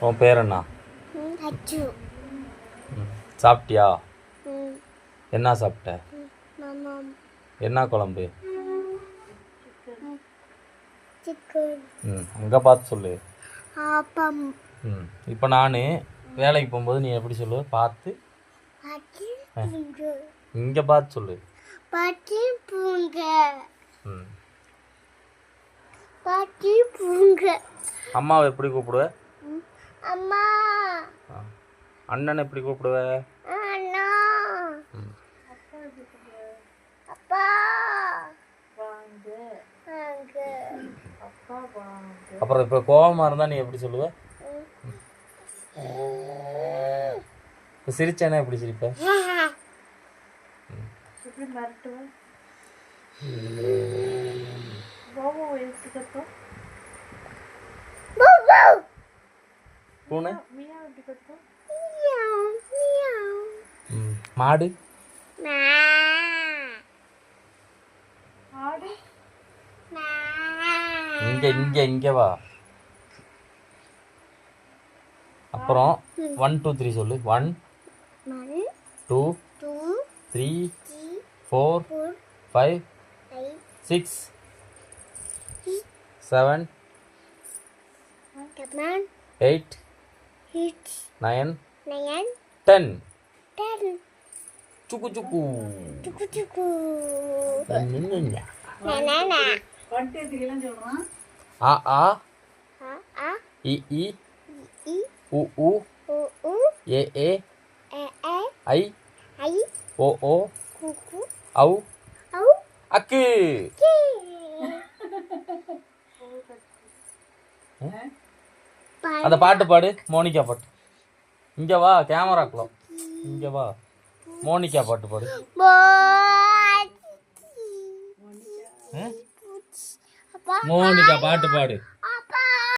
உன் பேர் என்ன? அச்சு. சாப்பிட்டியா? என்ன சாப்பிட்ட? மாமா. என்ன குழம்பு? சிக்கன். அங்கே பார்த்து சொல்லு. ஆப்பம். இப்போ நான் வேலைக்கு போகும்போது நீ எப்படி சொல்லு? பார்த்து இங்கே பார்த்து சொல்லு. பாட்டி பூங்க. ம். பாட்டி பூங்க. அம்மாவை எப்படி கூப்பிடுவ? அம்மா. அண்ணனை எப்படி கூப்பிடுவ? அண்ணா. அப்பா. அப்புறம் இப்போ கோவமா இருந்தா நீ எப்படி சொல்லுவ? இப்போ சிரிச்சேன்னா எப்படி சிரிப்ப? பூனை? மாடு? இங்க இங்க இங்க வா. அப்புறம் 1 2 3 சொல்லு. 1 2 3 4 5 6 7 8 9 10. சுக்கு சுக்கு ஆ ஆ இ இ உ உ ஏ ஏ ஐ ஓ ஓ ஔ அக்கு. அந்த பாட்டு பாடு. மோனிகா பாட்டு. இங்க வா, கேமராக்குள்ள இங்க வா. மோனிகா பாட்டு பாடு. மோனிகா பாட்டு பாடு.